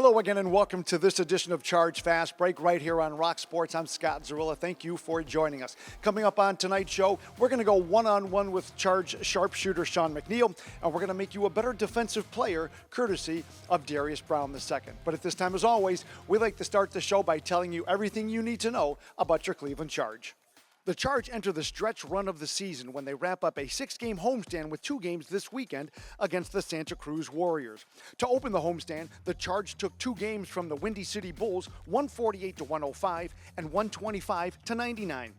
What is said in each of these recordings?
Hello again and welcome to this edition of Charge Fast Break right here on Rock Sports. I'm Scott Zurilla. Thank you for joining us. Coming up on tonight's show, we're going to go one-on-one with Charge sharpshooter Sean McNeil, and we're going to make you a better defensive player courtesy of Darius Brown II. But at this time, as always, we like to start the show by telling you everything you need to know about your Cleveland Charge. The Charge enter the stretch run of the season when they wrap up a 6-game homestand with 2 games this weekend against the Santa Cruz Warriors. To open the homestand, the Charge took 2 games from the Windy City Bulls, 148-105 and 125-99.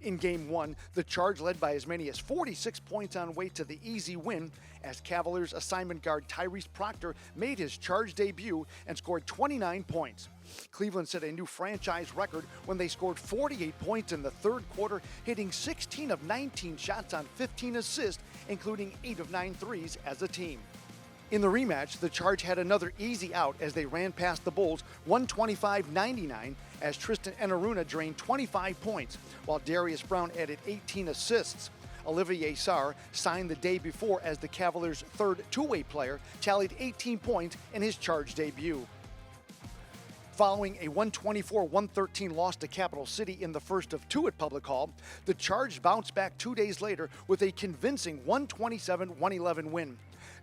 In Game 1, the Charge led by as many as 46 points on way to the easy win as Cavaliers assignment guard Tyrese Proctor made his Charge debut and scored 29 points. Cleveland set a new franchise record when they scored 48 points in the third quarter, hitting 16 of 19 shots on 15 assists, including 8 of 9 threes as a team. In the rematch, the Charge had another easy out as they ran past the Bulls 125-99 as Tristan Enaruna drained 25 points, while Darius Brown added 18 assists. Olivier Sarr, signed the day before as the Cavaliers' third two-way player, tallied 18 points in his Charge debut. Following a 124-113 loss to Capital City in the first of 2 at Public Hall, the Charge bounced back 2 days later with a convincing 127-111 win.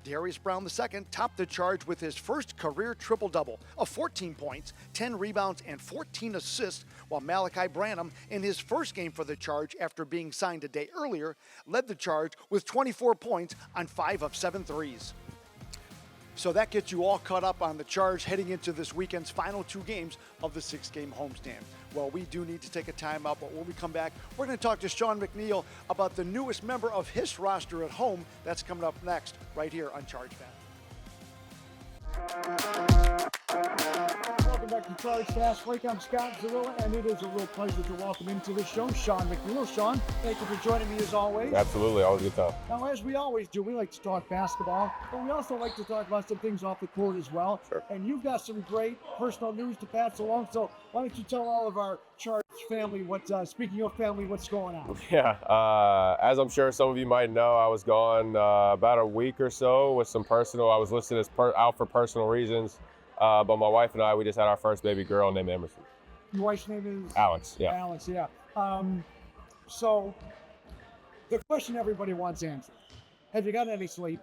Darius Brown II topped the Charge with his first career triple-double of 14 points, 10 rebounds, and 14 assists, while Malachi Branham, in his first game for the Charge after being signed a day earlier, led the Charge with 24 points on 5 of 7 threes. So that gets you all caught up on the Charge heading into this weekend's final 2 games of the 6-game homestand. Well, we do need to take a timeout, but when we come back, we're going to talk to Sean McNeil about the newest member of his roster at home. That's coming up next, right here on Charge Fast. Welcome back to Charge Fast Break. I'm Scott Zurilla, and it is a real pleasure to welcome into the show Sean McNeil. Sean, thank you for joining me as always. Absolutely, always a good time. Now, as we always do, we like to talk basketball, but we also like to talk about some things off the court as well. Sure. And you've got some great personal news to pass along, so why don't you tell all of our Charge family speaking of family, what's going on? Yeah, as I'm sure some of you might know, I was gone about a week or so with some I was listed as out for personal reasons. But my wife and I, we just had our first baby girl named Emerson. Your wife's name is? Alex, yeah. Alex, yeah. So the question everybody wants answered, have you gotten any sleep?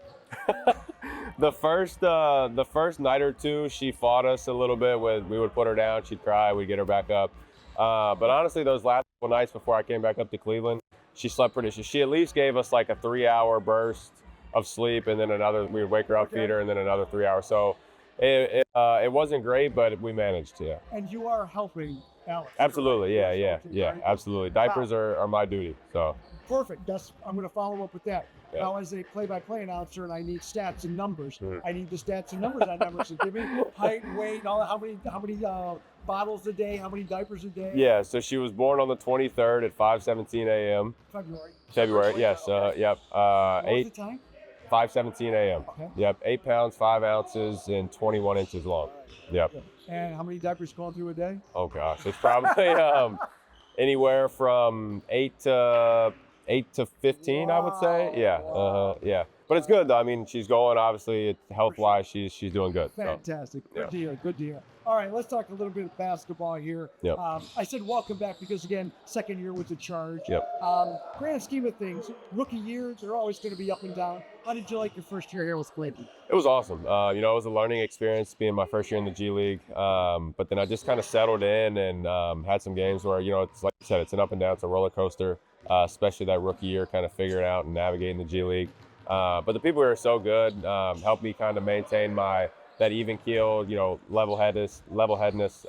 The first night or 2, she fought us a little bit. We would put her down, she'd cry, we'd get her back up. But honestly, those last couple nights before I came back up to Cleveland, she slept pretty. She at least gave us like a 3-hour burst of sleep, and then we would wake her up, feed her, and then another 3 hours. So it wasn't great, but we managed, yeah. And you are helping Alex. Absolutely, yeah, absolutely. Diapers are my duty, so. Perfect. I'm going to follow up with that. Yeah. Now, as a play-by-play announcer, and I need stats and numbers. I need the stats and numbers on Emerson. Give me height, weight, how many bottles a day, how many diapers a day? Yeah, so she was born on the 23rd at 5:17 a.m. February, yes. Yep. What was the time? 5:17 a.m. Okay. Yep. 8 pounds, 5 ounces, and 21 inches long. Yep. And how many diapers going through a day? Oh gosh, it's probably anywhere from 8 to 15, wow. I would say. Yeah. Yeah. But it's good though. I mean, she's going. Obviously, health-wise, she's doing good. Fantastic. So, Good to hear. Good to hear. All right, let's talk a little bit of basketball here. Yep. I said welcome back because, again, second year with the Charge. Yep. Grand scheme of things, rookie years, they're always going to be up and down. How did you like your first year here with Cleveland? It was awesome. It was a learning experience being my first year in the G League. But then I just kind of settled in and had some games where, it's like you said, it's an up and down, it's a roller coaster, especially that rookie year, kind of figuring out and navigating the G League. But the people here are so good, helped me kind of maintain that even keel, level-headedness,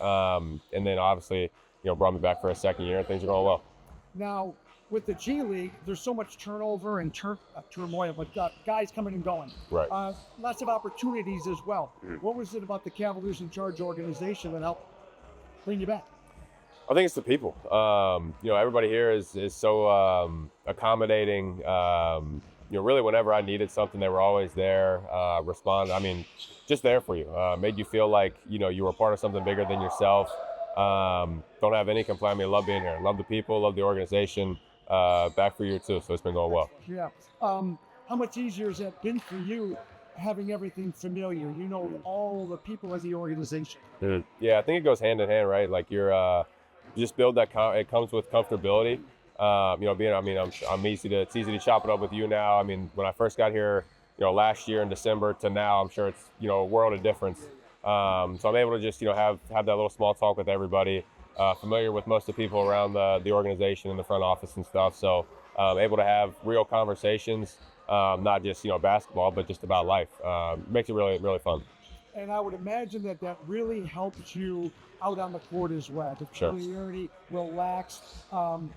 and then obviously, brought me back for a second year and things are going well. Now, with the G League, there's so much turnover and turmoil, but guys coming and going. Right. Lots of opportunities as well. What was it about the Cavaliers in Charge organization that helped bring you back? I think it's the people. Everybody here is so accommodating. Really whenever I needed something, they were always there, respond. I mean, just there for you. Made you feel like, you were part of something bigger than yourself. Don't have any complaint. I mean, love being here. Love the people, love the organization. Back for year 2, so it's been going well. Yeah. How much easier has that been for you having everything familiar. You know all the people in the organization. Yeah, I think it goes hand in hand, right? Like you just build that. It comes with comfortability. It's easy to chop it up with you now. I mean, when I first got here, last year in December to now, I'm sure it's a world of difference. So I'm able to just have that little small talk with everybody. Familiar with most of the people around the organization in the front office and stuff. So able to have real conversations, not just basketball, but just about life. Makes it really really fun. And I would imagine that really helps you out on the court as well. The Sure. familiarity, relaxed,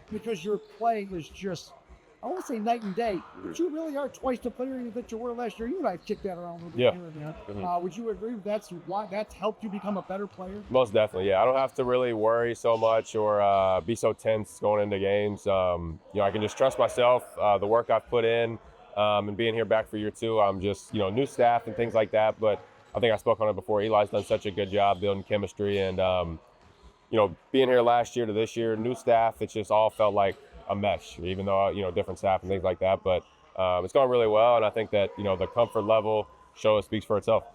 because your play is just, I won't say night and day, but you really are twice the player that you were last year. You and I kicked that around a little bit Yeah. here and there. Would you agree that's why that's helped you become a better player? Most definitely, yeah. I don't have to really worry so much or be so tense going into games. I can just trust myself, the work I've put in, and being here back for year two. I'm just, new staff and things like that. But I think I spoke on it before. Eli's done such a good job building chemistry, and being here last year to this year, new staff, it's just all felt like a mesh. Even though different staff and things like that, but it's going really well, and I think that the comfort level speaks for itself.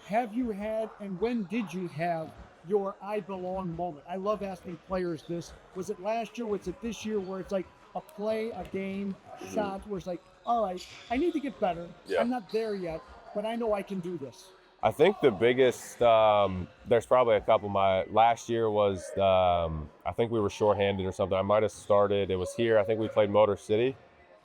Have you had, and when did you have your I belong moment? I love asking players this. Was it last year? Was it this year where it's like a play, a game, shot, where it's like, all right, I need to get better. Yeah. I'm not there yet, but I know I can do this. I think the biggest, there's probably a couple. My last year was, I think we were shorthanded or something. I might have started, it was here. I think we played Motor City.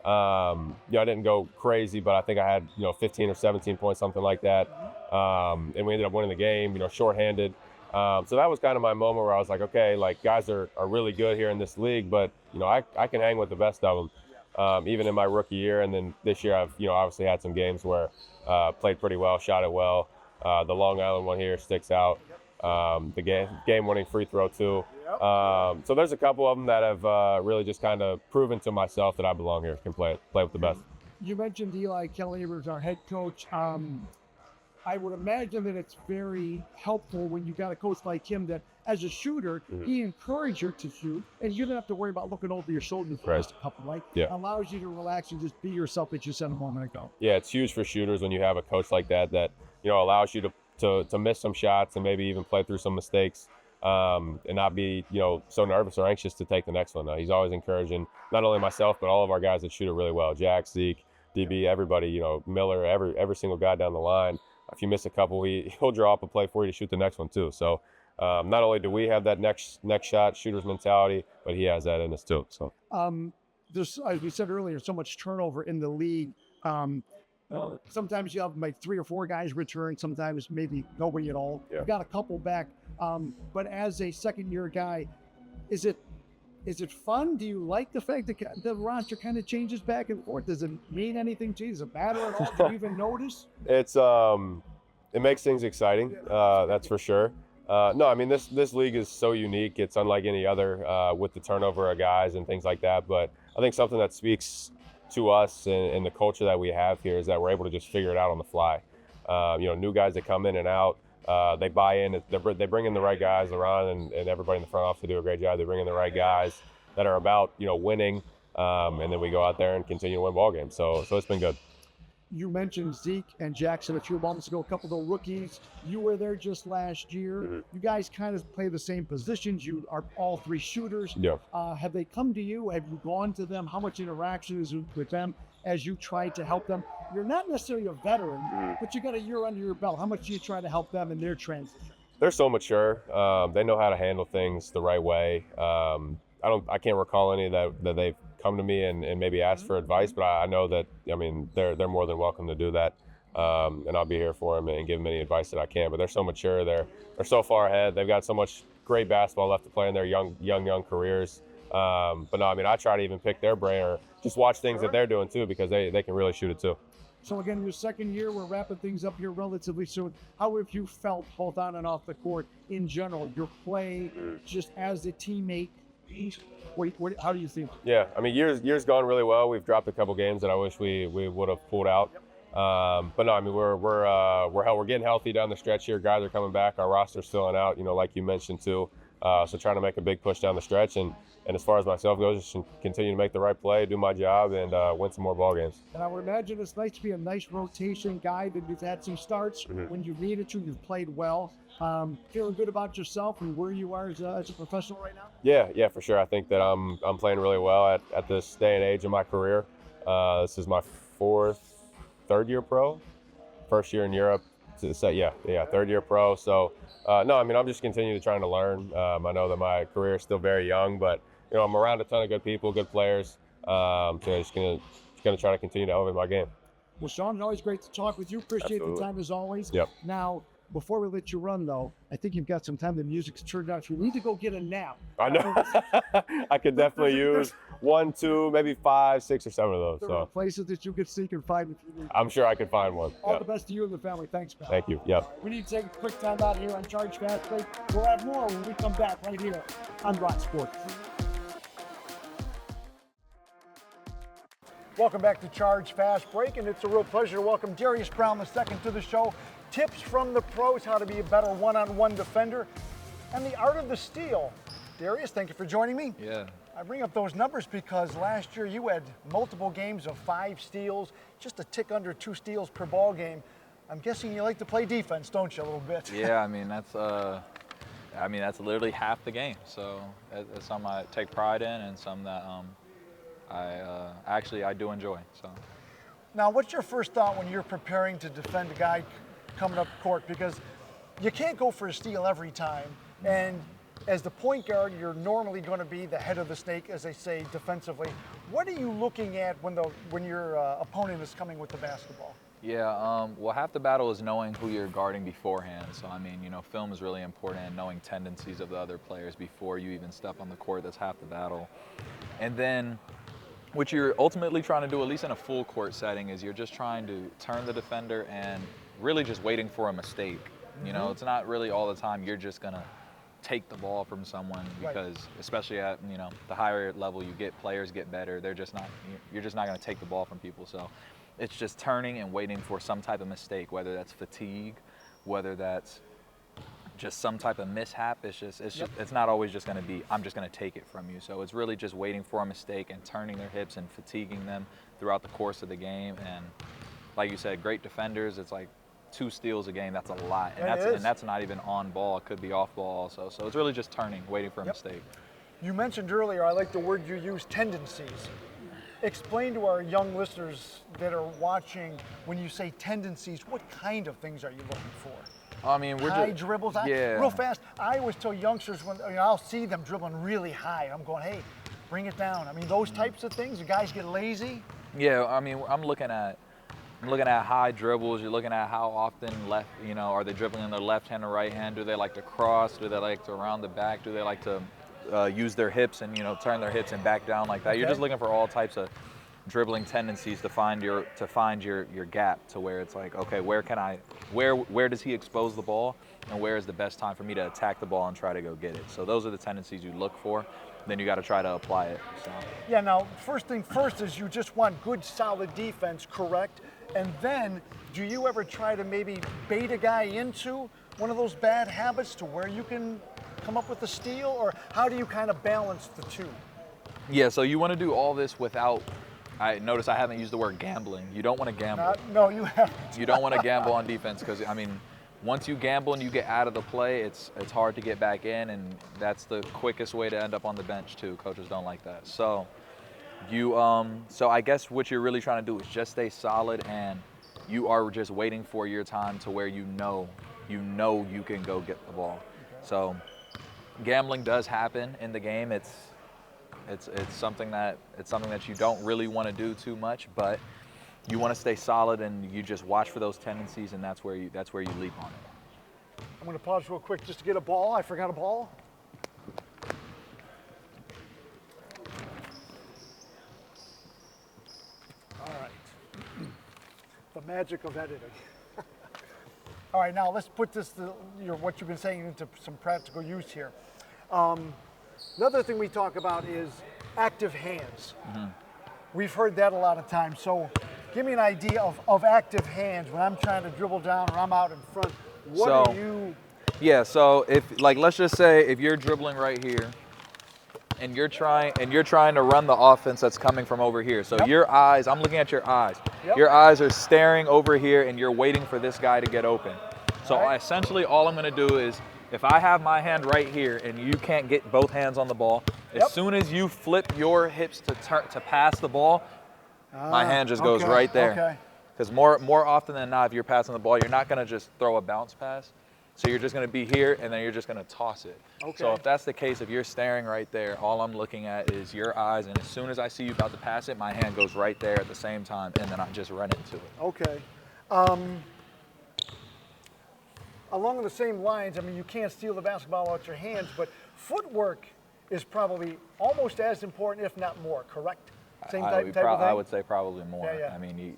I didn't go crazy, but I think I had, 15 or 17 points, something like that. And we ended up winning the game, shorthanded. So that was kind of my moment where I was like, okay, like guys are really good here in this league, but, I can hang with the best of them, even in my rookie year. And then this year I've, obviously had some games where played pretty well, shot it well. The Long Island one here sticks out. The game-winning free throw too. So there's a couple of them that have really just kind of proven to myself that I belong here, can play with the best. You mentioned Eli Kelly was our head coach. I would imagine that it's very helpful when you got a coach like him that, as a shooter, he encouraged you to shoot, and you don't have to worry about looking over your shoulder for just a couple, right? Yeah. Allows you to relax and just be yourself, as you said a moment ago. Yeah, it's huge for shooters when you have a coach like that allows you to miss some shots and maybe even play through some mistakes, and not be so nervous or anxious to take the next one. He's always encouraging not only myself but all of our guys that shoot it really well. Jack, Zeke, DB, everybody, Miller, every single guy down the line. If you miss a couple, he'll draw up a play for you to shoot the next one too. So not only do we have that next shot shooter's mentality, but he has that in us too. So there's, as we said earlier, so much turnover in the league. Sometimes you have like 3 or 4 guys return, sometimes maybe nobody at all. Yeah. You've got a couple back. But as a second-year guy, is it fun? Do you like the fact that the roster kind of changes back and forth? Does it mean anything to you? Does it matter at all? Do you even notice? It's it makes things exciting, that's for sure. No, I mean this league is so unique. It's unlike any other with the turnover of guys and things like that. But I think something that speaks to us and the culture that we have here is that we're able to just figure it out on the fly. New guys that come in and out, they buy in. They bring in the right guys. LeRon and everybody in the front office do a great job. They bring in the right guys that are about winning, and then we go out there and continue to win ball games. So it's been good. You mentioned Zeke and Jackson a few moments ago, a couple of the rookies. You were there just last year. You guys kind of play the same positions. You are all 3 shooters. Yeah. Have they come to you? Have you gone to them? How much interaction is with them as you try to help them? You're not necessarily a veteran, but you got a year under your belt. How much do you try to help them in their transition? They're so mature. They know how to handle things the right way. I can't recall any that they've come to me and maybe ask for advice, but I know that, they're more than welcome to do that. And I'll be here for them and give them any advice that I can. But they're so mature. They're so far ahead. They've got so much great basketball left to play in their young careers. But no, I try to even pick their brain or just watch things that they're doing too, because they can really shoot it too. So again, your second year, we're wrapping things up here relatively soon. How have you felt both on and off the court in general, your play just as a teammate? How do you think? Yeah, years gone really well. We've dropped a couple games that I wish we would have pulled out. But no, we're getting healthy down the stretch here. Guys are coming back. Our roster's filling out. Like you mentioned too. So trying to make a big push down the stretch, and as far as myself goes, just continue to make the right play, do my job, and win some more ball games. And I would imagine it's nice to be a nice rotation guy, that you've had some starts. When you needed to, you've played well. Feeling good about yourself and where you are as a professional right now? Yeah, for sure. I think that I'm playing really well at this day and age in my career. This is my third year pro, first year in Europe. So yeah, third year pro. So no, I mean, I'm just continuing to trying to learn. I know that my career is still very young, but I'm around a ton of good people, good players. So just gonna try to continue to elevate my game. Well, Sean, it's always great to talk with you. Appreciate Absolutely. the time as always. Yep. Now, before we let you run, though, I think you've got some time. The music's turned out. You need to go get a nap. I know. I could definitely use 1, 2, maybe 5, 6, or 7 of those. There are So places that you could seek and find if you need. I'm sure I could find one. All Yeah. the best to you and the family. Thanks, pal. Thank you. Yep. We need to take a quick time out here on Charge Fastbreak. We'll have more when we come back right here on Rock Sports. Welcome back to Charge Fast Break, and it's a real pleasure to welcome Darius Brown II to the show. Tips from the pros, how to be a better one-on-one defender, and the art of the steal. Darius, thank you for joining me. Yeah. I bring up those numbers because last year you had multiple games of 5 steals, just a tick under 2 steals per ball game. I'm guessing you like to play defense, don't you, a little bit? Yeah, I mean that's literally half the game. So it's something I take pride in, and something that I do enjoy. So. Now, what's your first thought when you're preparing to defend a guy coming up court? Because you can't go for a steal every time, and as the point guard, you're normally going to be the head of the snake, as they say, defensively. What are you looking at when your opponent is coming with the basketball? Yeah, well, half the battle is knowing who you're guarding beforehand. So, I mean, film is really important, and knowing tendencies of the other players before you even step on the court. That's half the battle. And then what you're ultimately trying to do, at least in a full court setting, is you're just trying to turn the defender and really just waiting for a mistake. It's not really all the time you're just going to take the ball from someone, because especially at the higher level you get, players get better. You're just not going to take the ball from people. So it's just turning and waiting for some type of mistake, whether that's fatigue, whether that's just some type of mishap. It's not always just going to be, I'm just going to take it from you. So it's really just waiting for a mistake and turning their hips and fatiguing them throughout the course of the game. And like you said, great defenders, it's like 2 steals a game. That's a lot, and that's not even on ball. It could be off ball also. So it's really just turning, waiting for a mistake. You mentioned earlier, I like the word you use, tendencies. Explain to our young listeners that are watching, when you say tendencies, what kind of things are you looking for? I mean, we're high just dribbles. Real fast. I always tell youngsters when I'll see them dribbling really high, I'm going, hey, bring it down. I mean, those types of things. The guys get lazy. Yeah, I mean, I'm looking at high dribbles. You're looking at how often are they dribbling in their left hand or right hand? Do they like to cross? Do they like to around the back? Do they like to use their hips and turn their hips and back down like that? Okay. You're just looking for all types of dribbling tendencies to find your gap, to where it's like, okay, where does he expose the ball, and where is the best time for me to attack the ball and try to go get it? So those are the tendencies you look for. Then you got to try to apply it. So. Yeah. Now, first thing first is you just want good, solid defense, correct? And then, do you ever try to maybe bait a guy into one of those bad habits to where you can come up with a steal, or how do you kind of balance the two? Yeah. So you want to do all this without. I notice I haven't used the word gambling. You don't want to gamble. No, you haven't. You don't want to gamble on defense, because, I mean, once you gamble and you get out of the play, it's hard to get back in, and that's the quickest way to end up on the bench too. Coaches don't like that. So so I guess what you're really trying to do is just stay solid, and you are just waiting for your time to where you know you can go get the ball. Okay. So gambling does happen in the game. It's something that you don't really want to do too much, but you want to stay solid, and you just watch for those tendencies, and that's where you leap on it. I'm going to pause real quick just to get a ball. I forgot a ball. All right. The magic of editing. All right, now let's put this, what you've been saying, into some practical use here. Another thing we talk about is active hands. Mm-hmm. We've heard that a lot of times. So give me an idea of active hands when I'm trying to dribble down or I'm out in front. What are you Yeah, so if like let's just say if you're dribbling right here and you're trying to run the offense that's coming from over here. So your eyes, I'm looking at your eyes. Your eyes are staring over here and you're waiting for this guy to get open. So essentially all I'm going to do is if I have my hand right here and you can't get both hands on the ball, as soon as you flip your hips to pass the ball, my hand just goes right there. Okay. Because more often than not, if you're passing the ball, you're not going to just throw a bounce pass. So you're just going to be here, and then you're just going to toss it. Okay. So if that's the case, if you're staring right there, all I'm looking at is your eyes, and as soon as I see you about to pass it, my hand goes right there at the same time, and then I just run into it. Okay. Along the same lines, I mean, you can't steal the basketball out your hands, but footwork is probably almost as important, if not more, correct? Same type of thing? I would say probably more. Yeah, yeah. I mean,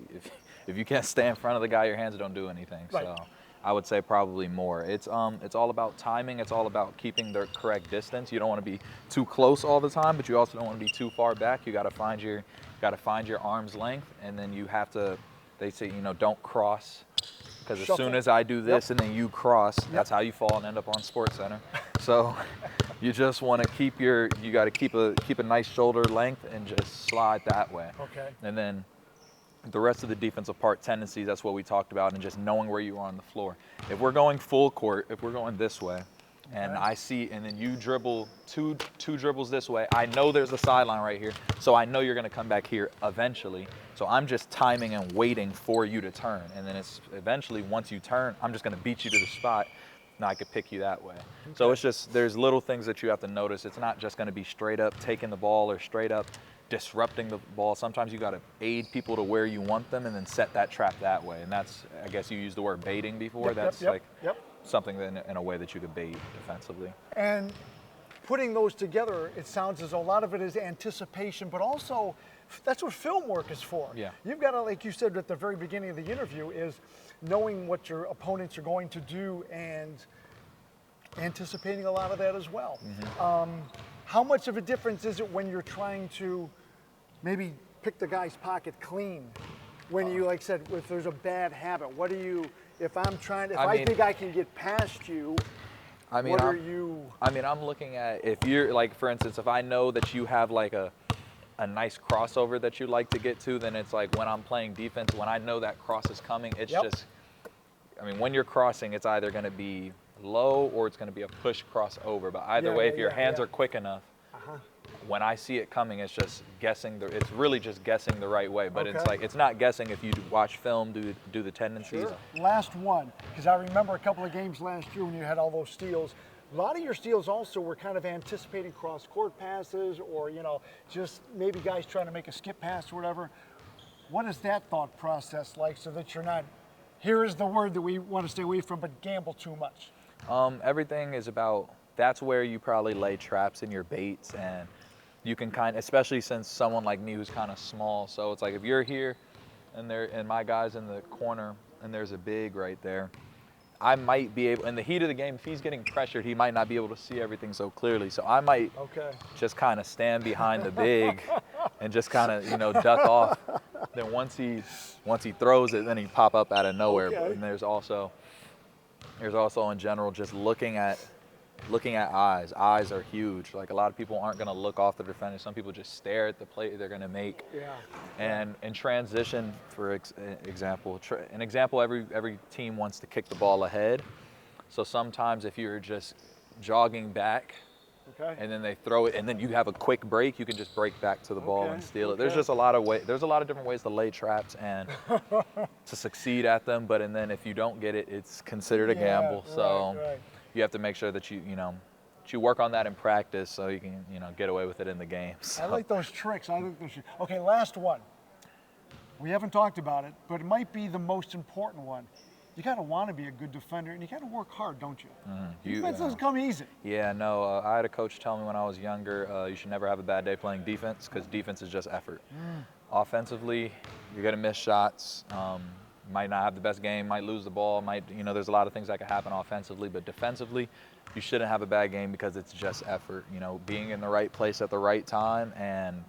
if you can't stay in front of the guy, your hands don't do anything. Right. So I would say probably more. It's all about timing. It's all about keeping the correct distance. You don't want to be too close all the time, but you also don't want to be too far back. You got to find your arm's length, and then you have to. They say don't cross, because as soon as I do this and then you cross, that's how you fall and end up on Sports Center. So you just want to keep you got to keep a nice shoulder length and just slide that way. Okay. And then the rest of the defensive part, tendencies, that's what we talked about, and just knowing where you are on the floor. If we're going full court, if we're going this way, and I see, and then you dribble two dribbles this way, I know there's a sideline right here, so I know you're going to come back here eventually. So I'm just timing and waiting for you to turn, and then it's eventually once you turn, I'm just going to beat you to the spot. Now I could pick you that way. Okay. So it's just there's little things that you have to notice. It's not just going to be straight up taking the ball or straight up disrupting the ball. Sometimes you got to aid people to where you want them and then set that trap that way. And that's, I guess you used the word baiting before. That's something that in a way that you could bait defensively. And putting those together, it sounds as though a lot of it is anticipation, but also that's what film work is for. Yeah. You've got to, like you said at the very beginning of the interview, is knowing what your opponents are going to do and anticipating a lot of that as well. Mm-hmm. How much of a difference is it when you're trying to maybe pick the guy's pocket clean? When you, like said, if there's a bad habit, what do you, if I think I can get past you, I'm looking at, if you're, like, for instance, if I know that you have, like, a nice crossover that you like to get to, then it's like when I'm playing defense, when I know that cross is coming, it's just, I mean, when you're crossing, it's either going to be low or it's going to be a push crossover. But either way, if your hands are quick enough, when I see it coming, it's just guessing. It's really just guessing the right way. But it's like, it's not guessing if you watch film, do the tendencies. Sure. Last one, because I remember a couple of games last year when you had all those steals. A lot of your steals also were kind of anticipating cross-court passes or, just maybe guys trying to make a skip pass or whatever. What is that thought process like so that you're not, here is the word that we want to stay away from, but gamble too much? Everything is about, that's where you probably lay traps in your baits, and you can especially since someone like me who's kind of small, so it's like if you're here and my guy's in the corner and there's a big right there, I might be able, in the heat of the game, if he's getting pressured, he might not be able to see everything so clearly. So I might just kind of stand behind the big and just kind of, duck off. Then once he throws it, then he pop up out of nowhere. Okay. And there's also in general just looking at eyes. Eyes are huge. Like, a lot of people aren't going to look off the defender. Some people just stare at the play they're going to make. Yeah. And in transition, for example, every team wants to kick the ball ahead. So sometimes if you're just jogging back, and then they throw it, and then you have a quick break, you can just break back to the ball and steal it. There's just a lot of there's a lot of different ways to lay traps and to succeed at them. But then if you don't get it, it's considered a gamble. So. Right. You have to make sure that you work on that in practice so you can, get away with it in the game. So. I like those tricks. Okay, last one. We haven't talked about it, but it might be the most important one. You got to want to be a good defender, and you got to work hard, don't you? Mm-hmm. Defense doesn't come easy. Yeah, no. I had a coach tell me when I was younger, you should never have a bad day playing defense, because defense is just effort. Offensively, you're going to miss shots. Might not have the best game, might lose the ball, there's a lot of things that could happen offensively, but defensively, you shouldn't have a bad game because it's just effort, being in the right place at the right time and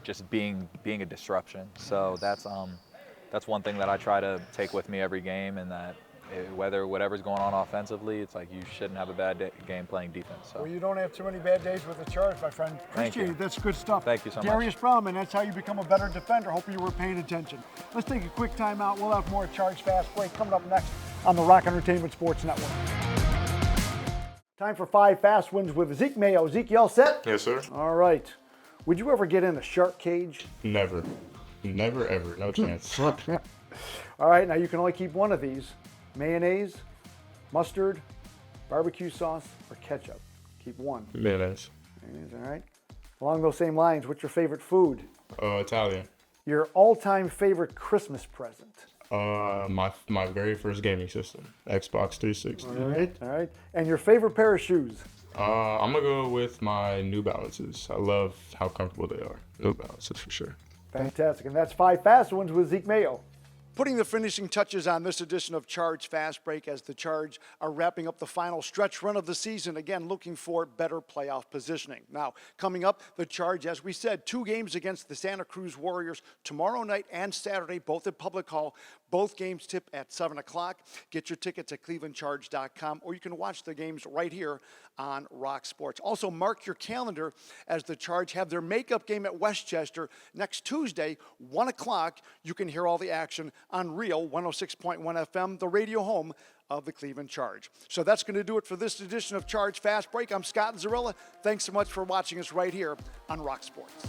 just being a disruption. So that's one thing that I try to take with me every game, and that Whatever's going on offensively, it's like you shouldn't have a bad game playing defense. So. Well, you don't have too many bad days with the Charge, my friend. Appreciate it. That's good stuff. Thank you so much. Darius Brown, man, that's how you become a better defender. Hope you were paying attention. Let's take a quick timeout. We'll have more Charge Fast Break coming up next on the Rock Entertainment Sports Network. Time for 5 fast wins with Zeke Mayo. Zeke, you all set? Yes, sir. All right. Would you ever get in a shark cage? Never. Never, ever. No chance. All right, now you can only keep one of these. Mayonnaise, mustard, barbecue sauce, or ketchup. Keep one. Mayonnaise. Mayonnaise, all right. Along those same lines, what's your favorite food? Italian. Your all-time favorite Christmas present? My very first gaming system, Xbox 360. All right. And your favorite pair of shoes? I'm gonna go with my New Balances. I love how comfortable they are. New Balances for sure. Fantastic. And that's 5 fast ones with Zeke Mayo. Putting the finishing touches on this edition of Charge Fast Break as the Charge are wrapping up the final stretch run of the season, again looking for better playoff positioning. Now, coming up, the Charge, as we said, 2 games against the Santa Cruz Warriors tomorrow night and Saturday, both at Public Hall. Both games tip at 7 o'clock. Get your tickets at clevelandcharge.com, or you can watch the games right here on Rock Sports. Also, mark your calendar as the Charge have their makeup game at Westchester next Tuesday, 1 o'clock. You can hear all the action on Real 106.1 FM, the radio home of the Cleveland Charge. So that's going to do it for this edition of Charge Fast Break. I'm Scott Zurilla. Thanks so much for watching us right here on Rock Sports.